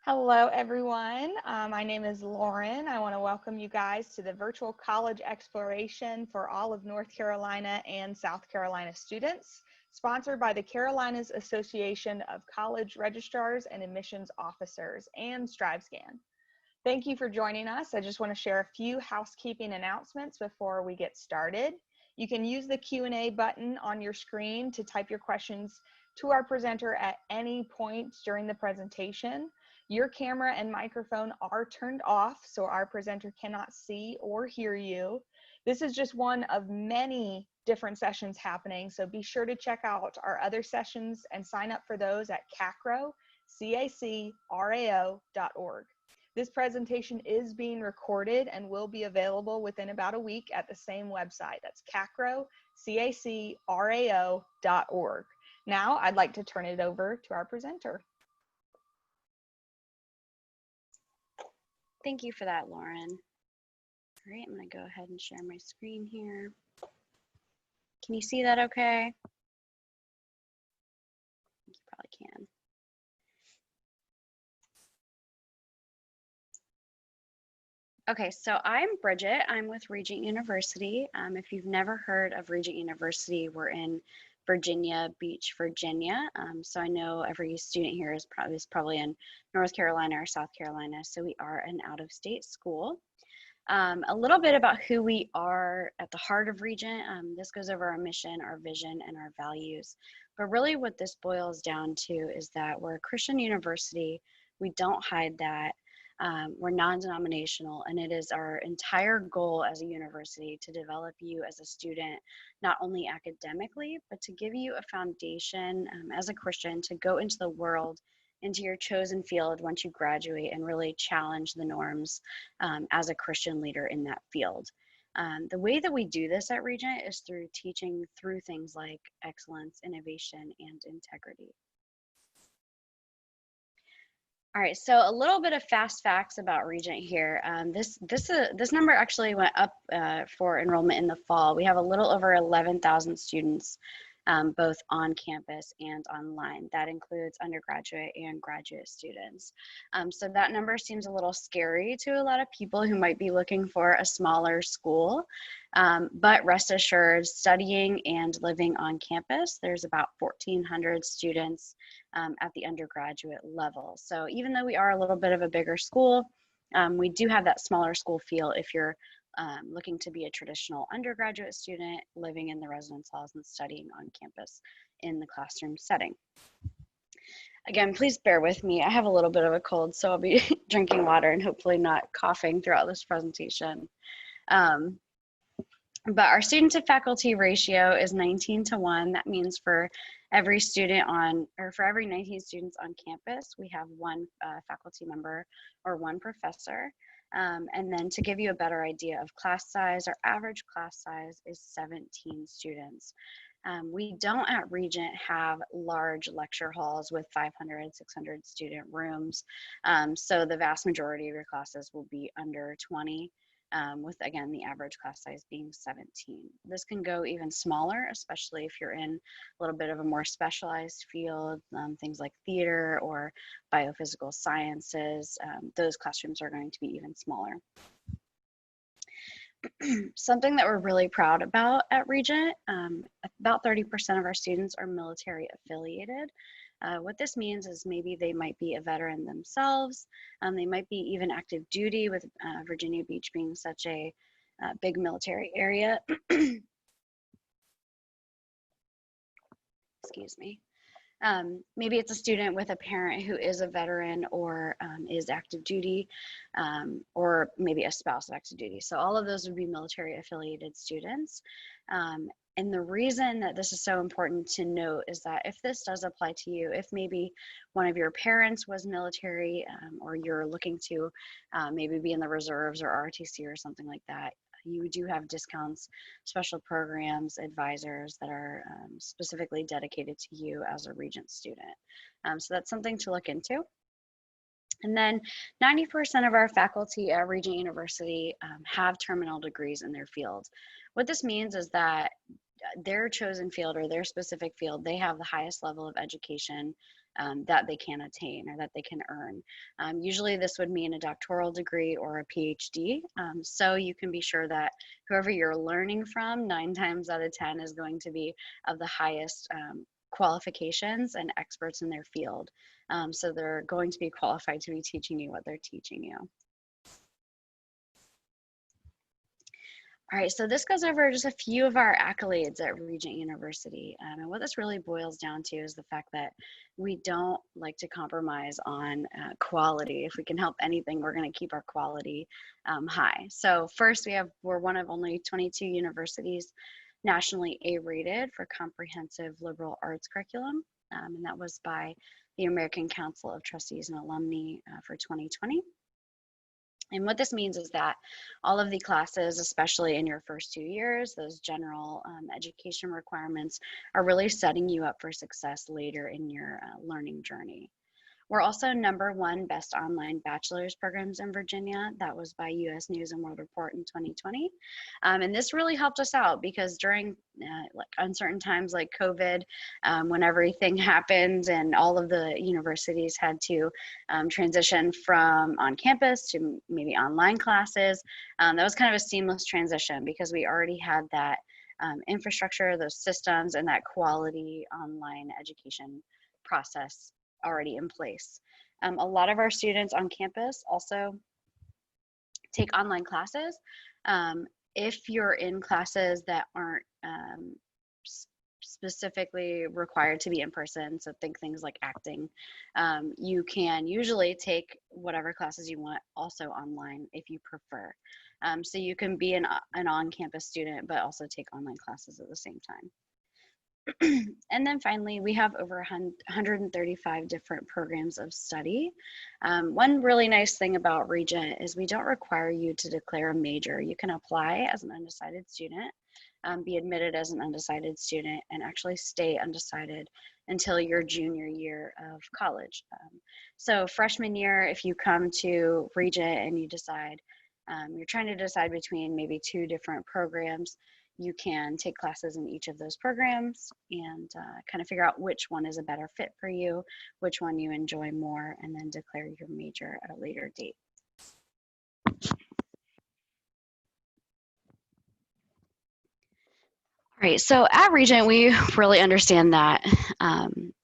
Hello, everyone. My name is Lauren. I want to welcome you guys to the virtual college exploration for all of North Carolina and South Carolina students, sponsored by the Carolinas Association of College Registrars and Admissions Officers and StriveScan. Thank you for joining us. I just want to share a few housekeeping announcements before we get started. You can use the Q&A button on your screen to type your questions to our presenter at any point during the presentation. Your camera and microphone are turned off, so our presenter cannot see or hear you. This is just one of many different sessions happening, so be sure to check out our other sessions and sign up for those at CACRAO, CACRAO.org. This presentation is being recorded and will be available within about a week at the same website. That's CACRAO, CACRAO.org. Now, I'd like to turn it over to our presenter. Thank you for that, Lauren. All right, I'm going to go ahead and share my screen here. Can you see that okay? You probably can. Okay, so I'm Bridget. I'm with Regent University. If you've never heard of Regent University, we're in Virginia Beach, Virginia. So I know every student here is probably in North Carolina or South Carolina. So we are an out-of-state school. A little bit about who we are at the heart of Regent. This goes over our mission, our vision, and our values. But really what this boils down to is that we're a Christian university. We don't hide that. We're non-denominational, and it is our entire goal as a university to develop you as a student, not only academically, but to give you a foundation as a Christian to go into the world, into your chosen field once you graduate and really challenge the norms as a Christian leader in that field. The way that we do this at Regent is through teaching through things like excellence, innovation, and integrity. All right, so a little bit of fast facts about Regent here. This number actually went up for enrollment in the fall. We have a little over 11,000 students, both on campus and online. That includes undergraduate and graduate students. So that number seems a little scary to a lot of people who might be looking for a smaller school. But rest assured, studying and living on campus, there's about 1,400 students at the undergraduate level. So even though we are a little bit of a bigger school, we do have that smaller school feel if you're looking to be a traditional undergraduate student living in the residence halls and studying on campus in the classroom setting. Again, please bear with me. I have a little bit of a cold, so I'll be drinking water and hopefully not coughing throughout this presentation. But our student to faculty ratio is 19:1. That means for every student for every 19 students on campus, we have one faculty member or one professor. And then to give you a better idea of class size, our average class size is 17 students. We don't at Regent have large lecture halls with 500, 600 student rooms. So the vast majority of your classes will be under 20. With, again, the average class size being 17. This can go even smaller, especially if you're in a little bit of a more specialized field, things like theater or biophysical sciences. Those classrooms are going to be even smaller. Something that we're really proud about at Regent, about 30% of our students are military affiliated. What this means is maybe they might be a veteran themselves. They might be even active duty with Virginia Beach being such a big military area. Excuse me. Maybe it's a student with a parent who is a veteran or is active duty, or maybe a spouse of active duty. So all of those would be military affiliated students. And the reason that this is so important to note is that if this does apply to you, if maybe one of your parents was military or you're looking to maybe be in the reserves or ROTC or something like that, you do have discounts, special programs, advisors that are specifically dedicated to you as a Regent student. So that's something to look into. And then 90% of our faculty at Regent University have terminal degrees in their field. What this means is that their chosen field or their specific field, they have the highest level of education that they can attain or that they can earn. Usually this would mean a doctoral degree or a PhD. So you can be sure that whoever you're learning from, 9 times out of 10 is going to be of the highest qualifications and experts in their field. So they're going to be qualified to be teaching you what they're teaching you. All right, so this goes over just a few of our accolades at Regent University. And what this really boils down to is the fact that we don't like to compromise on quality. If we can help anything, we're going to keep our quality high. So first, we're one of only 22 universities nationally A-rated for comprehensive liberal arts curriculum. And that was by the American Council of Trustees and Alumni for 2020. And what this means is that all of the classes, especially in your first 2 years, those general education requirements are really setting you up for success later in your learning journey. We're also #1 best online bachelor's programs in Virginia. That was by US News and World Report in 2020. And this really helped us out because during like uncertain times like COVID, when everything happened and all of the universities had to transition from on campus to maybe online classes, that was kind of a seamless transition because we already had that infrastructure, those systems, and that quality online education process already in place. A lot of our students on campus also take online classes. If you're in classes that aren't specifically required to be in person, so think things like acting, you can usually take whatever classes you want also online if you prefer. So you can be an on-campus student but also take online classes at the same time. And then finally, we have over 135 different programs of study. One really nice thing about Regent is we don't require you to declare a major. You can apply as an undecided student, be admitted as an undecided student, and actually stay undecided until your junior year of college. So freshman year, if you come to Regent and you decide, you're trying to decide between maybe 2 different programs, you can take classes in each of those programs and kind of figure out which one is a better fit for you, which one you enjoy more, and then declare your major at a later date. All right, so at Regent, we really understand that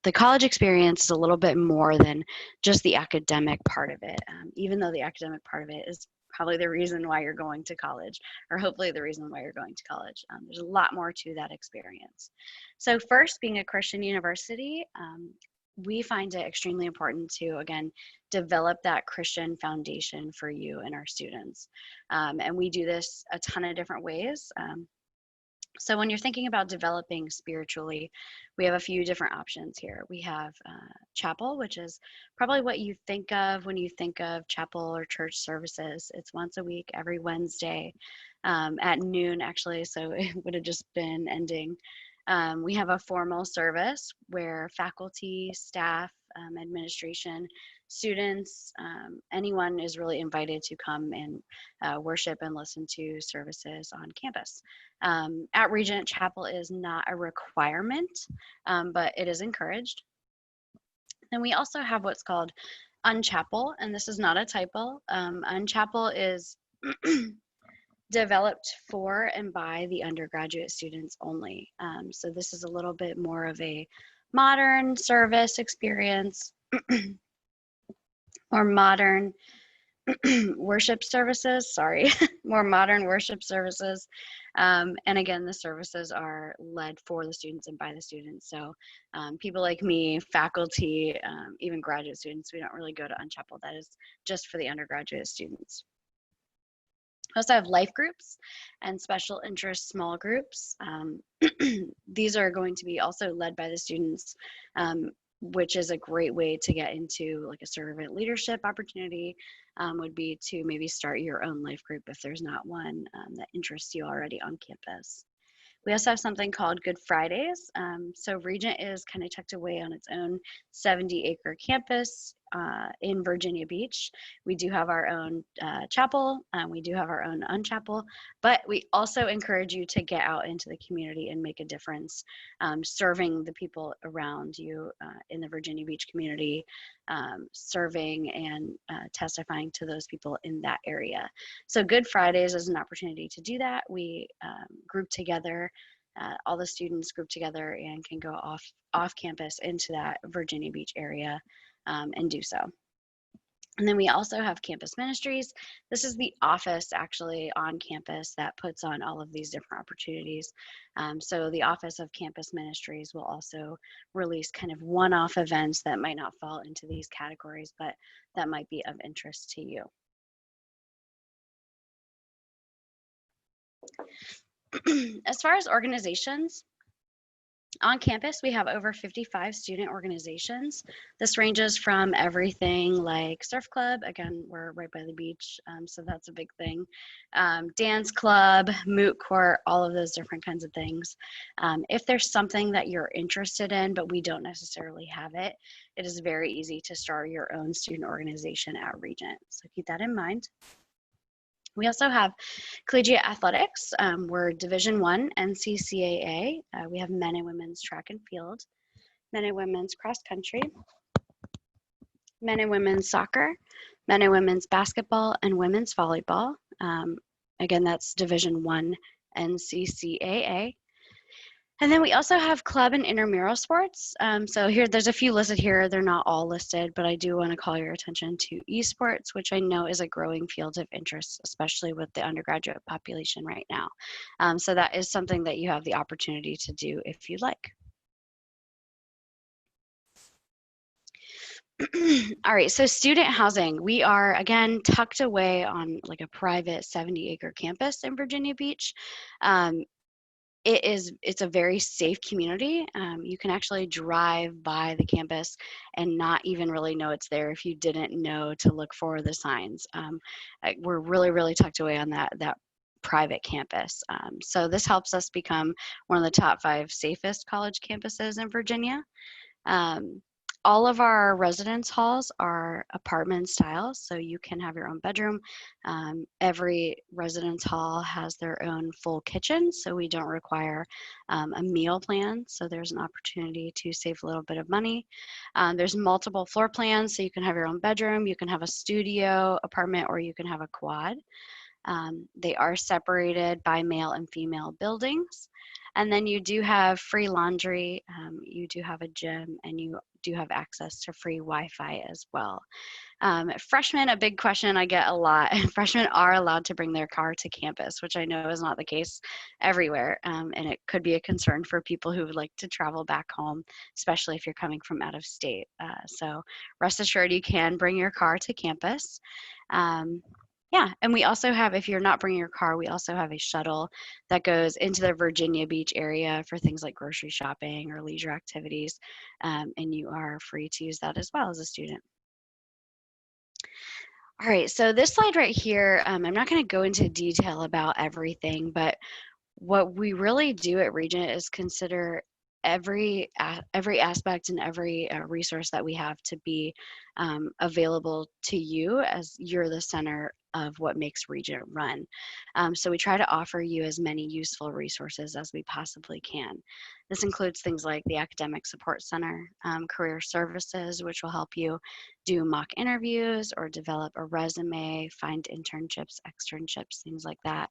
the college experience is a little bit more than just the academic part of it, even though the academic part of it is probably the reason why you're going to college, or hopefully the reason why you're going to college. There's a lot more to that experience. So first, being a Christian university, we find it extremely important to, again, develop that Christian foundation for you and our students. And we do this a ton of different ways. So when you're thinking about developing spiritually, we have a few different options here. We have chapel, which is probably what you think of when you think of chapel or church services. It's once a week, every Wednesday at noon, actually, so it would have just been ending. We have a formal service where faculty, staff, administration, students, anyone is really invited to come and worship and listen to services on campus. At Regent, chapel is not a requirement, but it is encouraged. Then we also have what's called unchapel, and this is not a typo. Unchapel is developed for and by the undergraduate students only. So this is a little bit more of a modern service experience or modern worship services, sorry, more modern worship services. And again, the services are led for the students and by the students. So people like me, faculty, even graduate students, we don't really go to unchapel. That is just for the undergraduate students. We also have life groups and special interest small groups. These are going to be also led by the students, which is a great way to get into like a servant leadership opportunity, would be to maybe start your own life group if there's not one that interests you already on campus. We also have something called Good Fridays. So Regent is kind of tucked away on its own 70-acre campus in Virginia Beach. We do have our own chapel, we do have our own unchapel, but we also encourage you to get out into the community and make a difference, serving the people around you in the Virginia Beach community, serving and testifying to those people in that area. So Good Fridays is an opportunity to do that. We group together, all the students group together and can go off campus into that Virginia Beach area and do so. And then we also have campus ministries. This is the office actually on campus that puts on all of these different opportunities. So the Office of Campus Ministries will also release kind of one-off events that might not fall into these categories, but that might be of interest to you. As far as organizations, on campus, we have over 55 student organizations. This ranges from everything like surf club, again, we're right by the beach, so that's a big thing. Dance club, moot court, all of those different kinds of things. If there's something that you're interested in, but we don't necessarily have it, it is very easy to start your own student organization at Regent. So keep that in mind. We also have collegiate athletics. We're Division I NCCAA. We have men and women's track and field, men and women's cross country, men and women's soccer, men and women's basketball, and women's volleyball. Again, that's Division I NCCAA. And then we also have club and intramural sports. So here, there's a few listed here. They're not all listed, but I do want to call your attention to esports, which I know is a growing field of interest, especially with the undergraduate population right now. So that is something that you have the opportunity to do if you like. All right, so student housing. We are, again, tucked away on like a private 70-acre campus in Virginia Beach. It's a very safe community. You can actually drive by the campus and not even really know it's there if you didn't know to look for the signs. We're really, really tucked away on that private campus. So this helps us become one of the top 5 safest college campuses in Virginia. All of our residence halls are apartment style, so you can have your own bedroom. Every residence hall has their own full kitchen, so we don't require a meal plan, so there's an opportunity to save a little bit of money. There's multiple floor plans, so you can have your own bedroom, you can have a studio apartment, or you can have a quad. They are separated by male and female buildings. And then you do have free laundry, you do have a gym, and you do have access to free Wi-Fi as well. Freshmen, a big question I get a lot. Freshmen are allowed to bring their car to campus, which I know is not the case everywhere. And it could be a concern for people who would like to travel back home, especially if you're coming from out of state. So rest assured you can bring your car to campus. Yeah, and we also have, if you're not bringing your car, we also have a shuttle that goes into the Virginia Beach area for things like grocery shopping or leisure activities, and you are free to use that as well as a student. All right, so this slide right here, I'm not going to go into detail about everything, but what we really do at Regent is consider every aspect and every resource that we have to be available to you as you're the center of what makes Regent run. So we try to offer you as many useful resources as we possibly can. This includes things like the Academic Support Center, career services, which will help you do mock interviews or develop a resume, find internships, externships, things like that.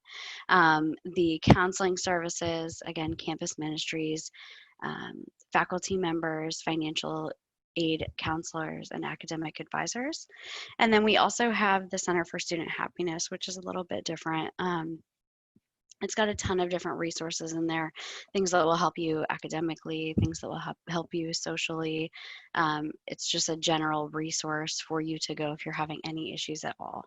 The counseling services, again, campus ministries, faculty members, financial aid counselors, and academic advisors. And then we also have the Center for Student Happiness, which is a little bit different. It's got a ton of different resources in there, things that will help you academically, things that will help you socially. It's just a general resource for you to go if you're having any issues at all.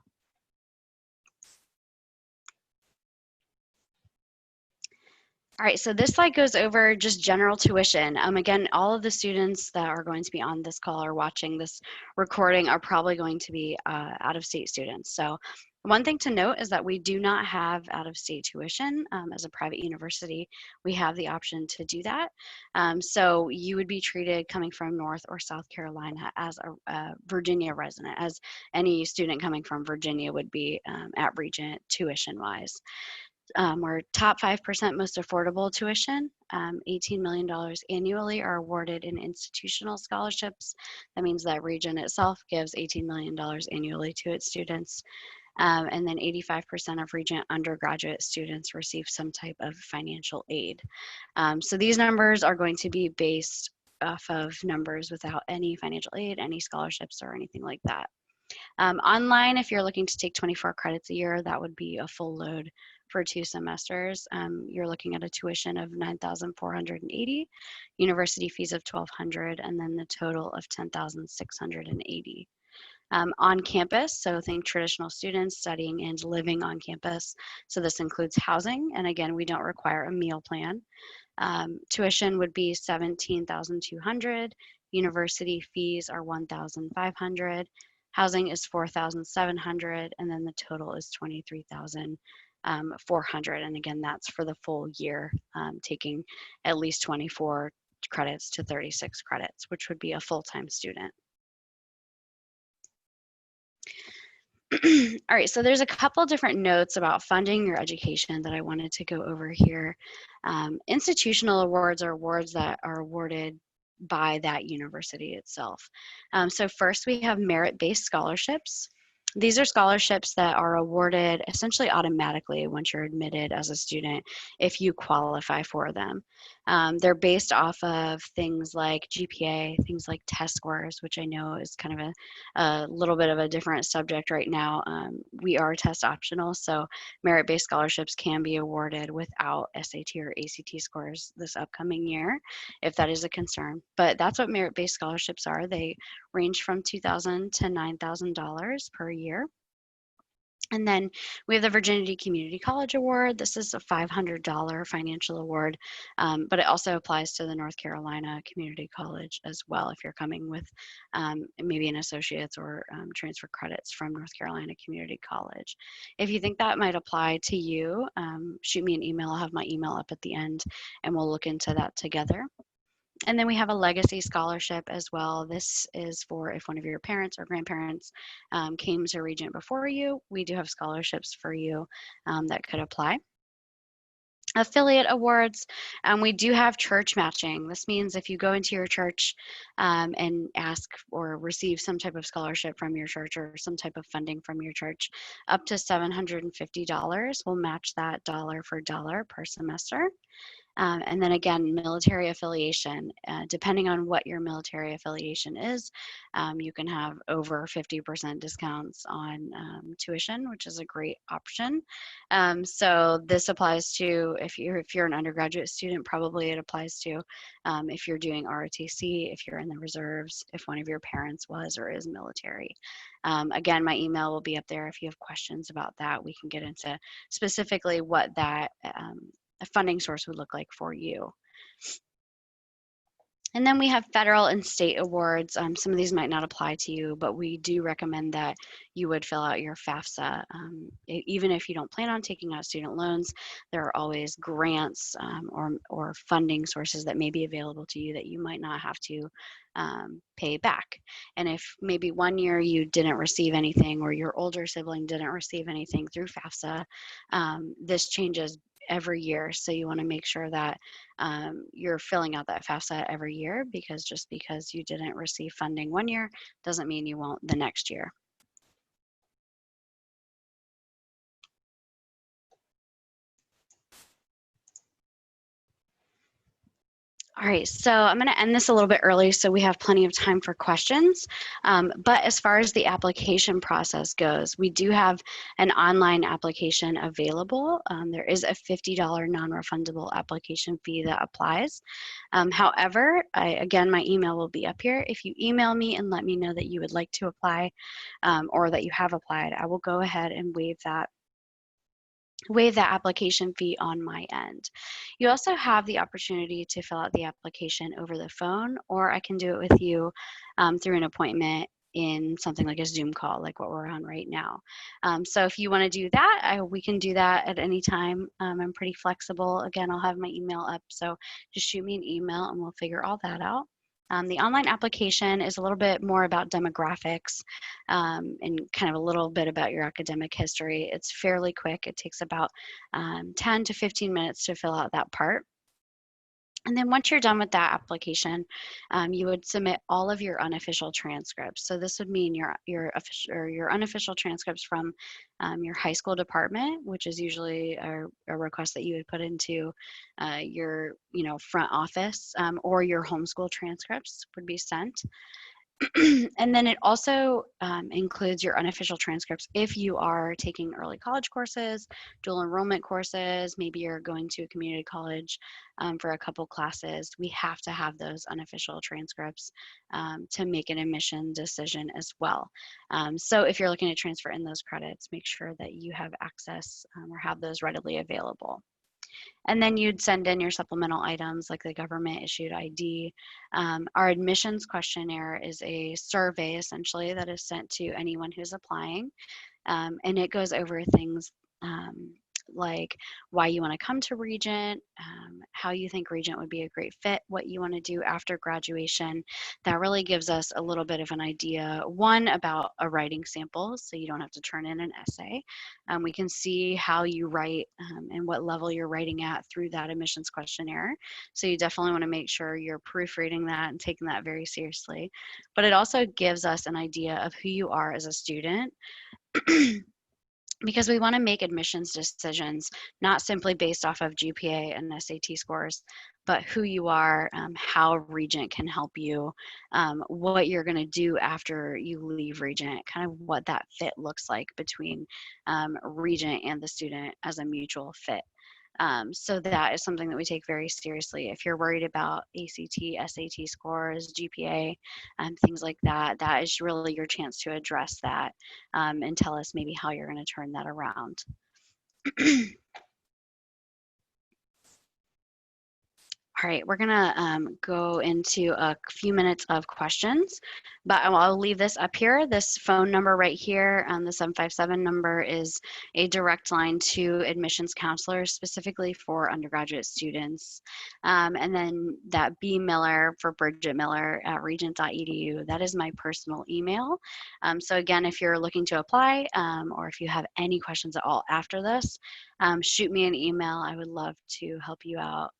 All right, so this slide goes over just general tuition. Again, all of the students that are going to be on this call or watching this recording are probably going to be out-of-state students. So one thing to note is that we do not have out-of-state tuition as a private university. We have the option to do that. So you would be treated coming from North or South Carolina as a Virginia resident, as any student coming from Virginia would be at Regent tuition-wise. We're top 5% most affordable tuition. $18 million annually are awarded in institutional scholarships. That means that Regent itself gives $18 million annually to its students. And then 85% of Regent undergraduate students receive some type of financial aid. So these numbers are going to be based off of numbers without any financial aid, any scholarships, or anything like that. Online, if you're looking to take 24 credits a year, that would be a full load for 2 semesters. You're looking at a tuition of $9,480, university fees of $1,200, and then the total of $10,680. On campus, so think traditional students studying and living on campus. So this includes housing, and again, we don't require a meal plan. Tuition would be $17,200. University fees are $1,500. Housing is $4,700, and then the total is $23,400. And again, that's for the full year, taking at least 24 credits to 36 credits, which would be a full-time student. All right, so there's a couple different notes about funding your education that I wanted to go over here. Institutional awards are awards that are awarded by that university itself. So first we have merit-based scholarships. These are scholarships that are awarded essentially automatically once you're admitted as a student if you qualify for them. They're based off of things like GPA, things like test scores, which I know is kind of a little bit of a different subject right now. We are test optional, so merit-based scholarships can be awarded without SAT or ACT scores this upcoming year, if that is a concern. But that's what merit-based scholarships are. They range from $2,000 to $9,000 per year. And then we have the Virginia Community College Award. This is a $500 financial award, but it also applies to the North Carolina Community College as well if you're coming with maybe an associate's or transfer credits from North Carolina Community College. If you think that might apply to you, shoot me an email. I'll have my email up at the end, and we'll look into that together. And then we have a legacy scholarship as well. This is for if one of your parents or grandparents came to Regent before you. We do have scholarships for you that could apply. Affiliate awards, we do have church matching. This means if you go into your church and ask or receive some type of scholarship from your church or some type of funding from your church, up to $750 will match that dollar for dollar per semester. And then again, military affiliation, depending on what your military affiliation is, you can have over 50% discounts on tuition, which is a great option. So this applies to, if you're an undergraduate student, probably it applies to if you're doing ROTC, if you're in the reserves, if one of your parents was or is military. Again, my email will be up there. If you have questions about that, we can get into specifically what that a funding source would look like for you. And then we have federal and state awards. Some of these might not apply to you, but we do recommend that you would fill out your FAFSA. Even if you don't plan on taking out student loans, there are always grants or funding sources that may be available to you that you might not have to pay back. And if maybe one year you didn't receive anything or your older sibling didn't receive anything through FAFSA, this changes every year. So you want to make sure that you're filling out that FAFSA every year, because just because you didn't receive funding one year doesn't mean you won't the next year. All right, so I'm going to end this a little bit early so we have plenty of time for questions. But as far as the application process goes, we do have an online application available. There is a $50 non-refundable application fee that applies. However, again, my email will be up here. If you email me and let me know that you would like to apply or that you have applied, I will go ahead and waive that waive that application fee on my end. You also have the opportunity to fill out the application over the phone, or I can do it with you through an appointment in something like a Zoom call, like what we're on right now. So if you want to do that, we can do that at any time. I'm pretty flexible. Again, I'll have my email up, so just shoot me an email and we'll figure all that out. The online application is a little bit more about demographics and kind of a little bit about your academic history. It's fairly quick. It takes about 10 to 15 minutes to fill out that part. And then once you're done with that application, you would submit all of your unofficial transcripts. So this would mean your official or your unofficial transcripts from your high school department, which is usually a request that you would put into your front office, or your homeschool transcripts would be sent. And then it also includes your unofficial transcripts if you are taking early college courses, dual enrollment courses, maybe you're going to a community college for a couple classes. We have to have those unofficial transcripts to make an admission decision as well. So if you're looking to transfer in those credits, make sure that you have access or have those readily available. And then you'd send in your supplemental items like the government issued ID. Our admissions questionnaire is a survey essentially that is sent to anyone who's applying. And it goes over things like why you want to come to Regent, how you think Regent would be a great fit, what you want to do after graduation. That really gives us a little bit of an idea, one, about a writing sample, so you don't have to turn in an essay. We can see how you write and what level you're writing at through that admissions questionnaire. So you definitely want to make sure you're proofreading that and taking that very seriously. But it also gives us an idea of who you are as a student. Because we want to make admissions decisions not simply based off of GPA and SAT scores, but who you are, how Regent can help you, what you're going to do after you leave Regent, kind of what that fit looks like between Regent and the student as a mutual fit. So that is something that we take very seriously. If you're worried about ACT, SAT scores, GPA, things like that, that is really your chance to address that and tell us maybe how you're going to turn that around. All right, we're gonna go into a few minutes of questions, but I'll leave this up here. This phone number right here, the 757 number, is a direct line to admissions counselors specifically for undergraduate students. And then that B Miller for Bridget Miller at regent.edu, that is my personal email. So again, if you're looking to apply or if you have any questions at all after this, shoot me an email. I would love to help you out,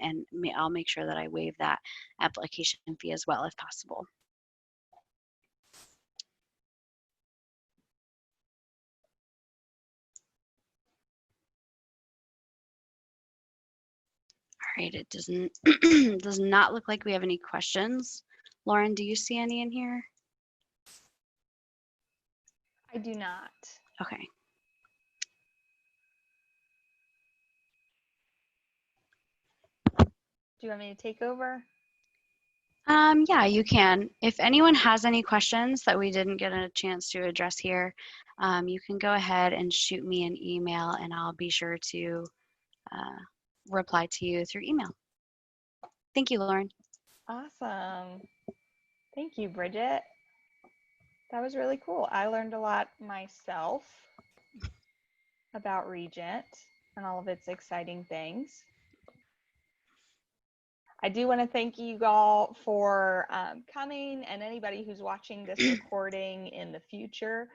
and I'll make sure that I waive that application fee as well if possible. All right, it doesn't does not look like we have any questions. Lauren, do you see any in here? I do not. Okay. Do you want me to take over? Yeah, you can. If anyone has any questions that we didn't get a chance to address here, you can go ahead and shoot me an email and I'll be sure to reply to you through email. Thank you, Lauren. Awesome. Thank you, Bridget. That was really cool. I learned a lot myself about Regent and all of its exciting things. I do want to thank you all for coming, and anybody who's watching this recording in the future.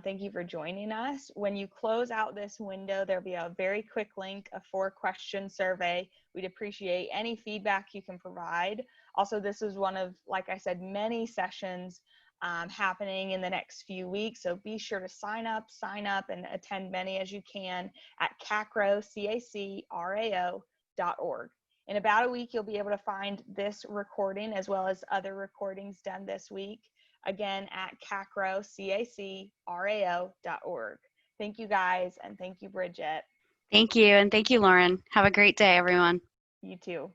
Thank you for joining us. When you close out this window, there'll be a very quick link, a 4-question survey. We'd appreciate any feedback you can provide. Also, this is one of, like I said, many sessions happening in the next few weeks. So be sure to sign up and attend many as you can at CACRAO, CACRAO.org. In about a week, you'll be able to find this recording as well as other recordings done this week, again, at CACRAO, CACRAO.org. Thank you, guys, and thank you, Bridget. Thank you, and thank you, Lauren. Have a great day, everyone. You too.